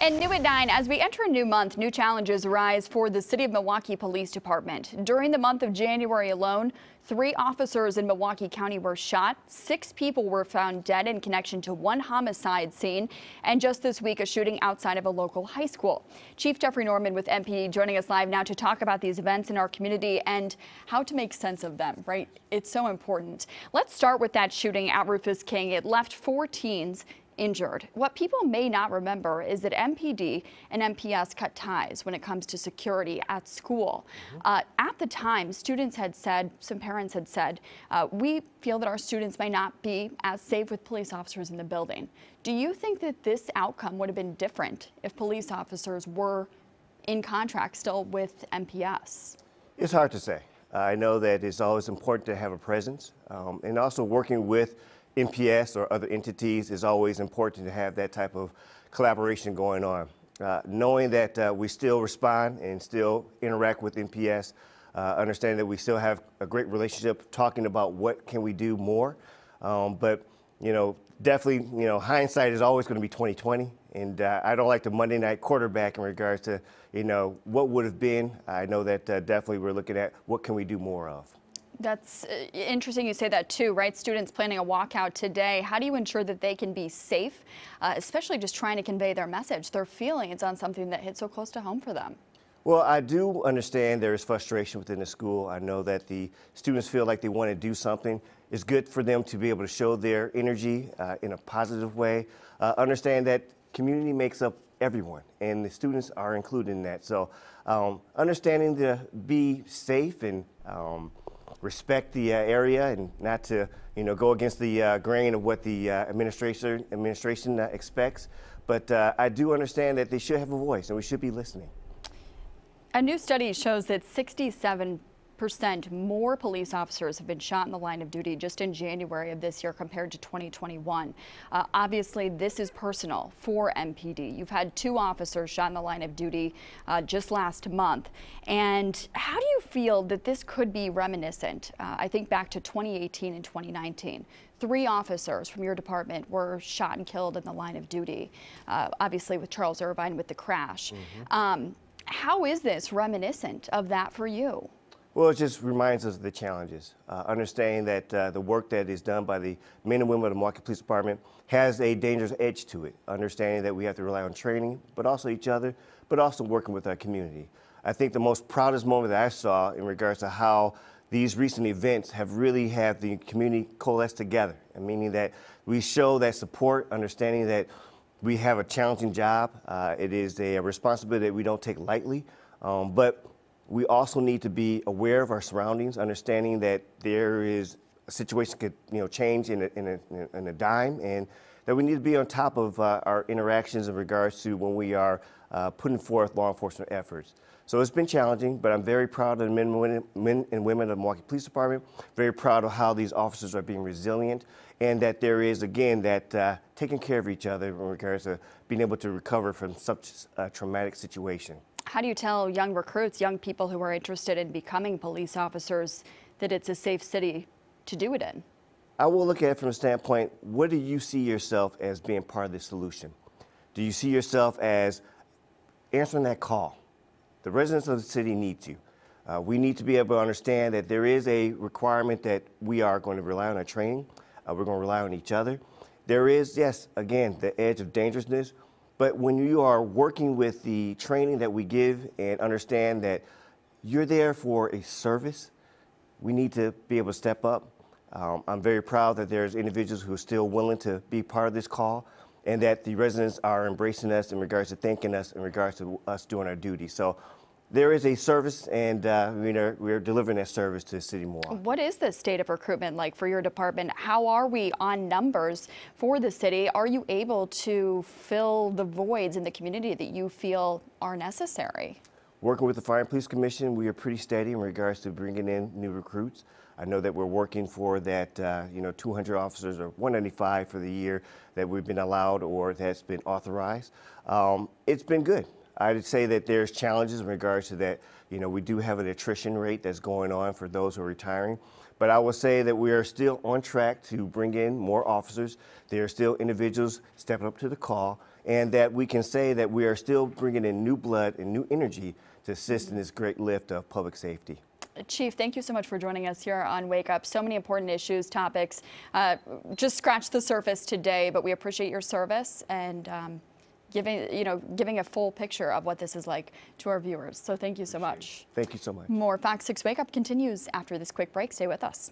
And new at 9, as we enter a new month, new challenges arise for the City of Milwaukee Police Department. During the month of January alone, 3 officers in Milwaukee County were shot. 6 people were found dead in connection to 1 homicide scene. And just this week, a shooting outside of a local high school. Chief Jeffrey Norman with MPD joining us live now to talk about these events in our community and how to make sense of them, right? It's so important. Let's start with that shooting at Rufus King. It left 4 teens injured. What people may not remember is that MPD and MPS cut ties when it comes to security at school. At the time, students had said, some parents had said, we feel that our students may not be as safe with police officers in the building. Do you think that this outcome would have been different if police officers were in contract still with MPS? It's hard to say. I know that it's always important to have a presence, and also working with MPS or other entities is always important to have that type of collaboration going on. Knowing that we still respond and still interact with MPS, understanding that we still have a great relationship, talking about what can we do more. But definitely, hindsight is always going to be 20/20, and I don't like the Monday night quarterback in regards to what would have been. I know that definitely we're looking at what can we do more of. That's interesting you say that too, right? Students planning a walkout today. How do you ensure that they can be safe, especially just trying to convey their message, their feelings on something that hits so close to home for them? Well, I do understand there is frustration within the school. I know that the students feel like they want to do something. It's good for them to be able to show their energy in a positive way. Understand that community makes up everyone, and the students are included in that. So understanding to be safe and respect the area and not to go against the grain of what the administration expects. But I do understand that they should have a voice and we should be listening. A new study shows that 67% more police officers have been shot in the line of duty just in January of this year compared to 2021. Obviously, this is personal for MPD. You've had 2 officers shot in the line of duty just last month. And how do you feel that this could be reminiscent? I think back to 2018 and 2019. 3 officers from your department were shot and killed in the line of duty, obviously with Charles Irvine with the crash. How is this reminiscent of that for you? Well, it just reminds us of the challenges. Understanding that the work that is done by the men and women of the Milwaukee Police Department has a dangerous edge to it. Understanding that we have to rely on training, but also each other, but also working with our community. I think the most proudest moment that I saw in regards to how these recent events have really had the community coalesce together, and meaning that we show that support, understanding that we have a challenging job. It is a responsibility that we don't take lightly, but we also need to be aware of our surroundings, understanding that there is a situation could change in a dime, and that we need to be on top of our interactions in regards to when we are putting forth law enforcement efforts. So it's been challenging, but I'm very proud of the men and women of the Milwaukee Police Department, very proud of how these officers are being resilient, and that there is, again, that taking care of each other in regards to being able to recover from such a traumatic situation. How do you tell young recruits, young people who are interested in becoming police officers, that it's a safe city to do it in? I will look at it from the standpoint, what do you see yourself as being part of the solution? Do you see yourself as answering that call? The residents of the city need you. We need to be able to understand that there is a requirement that we are going to rely on our training. We're going to rely on each other. There is, yes, again, the edge of dangerousness. But when you are working with the training that we give and understand that you're there for a service, we need to be able to step up. I'm very proud that there's individuals who are still willing to be part of this call, and that the residents are embracing us in regards to thanking us in regards to us doing our duty. So there is a service, and we're delivering that service to the city more. What is the state of recruitment like for your department? How are we on numbers for the city? Are you able to fill the voids in the community that you feel are necessary? Working with the Fire and Police Commission, we are pretty steady in regards to bringing in new recruits. I know that we're working for that, 200 officers or 195 for the year that we've been allowed or that's been authorized. It's been good. I'd say that there's challenges in regards to that. We do have an attrition rate that's going on for those who are retiring. But I will say that we are still on track to bring in more officers. There are still individuals stepping up to the call. and that we can say that we are still bringing in new blood and new energy to assist in this great lift of public safety. Chief, thank you so much for joining us here on Wake Up. So many important issues, topics. Just scratched the surface today, but we appreciate your service and giving a full picture of what this is like to our viewers. So thank you so much. Thank you so much. More Fox 6 Wake Up continues after this quick break. Stay with us.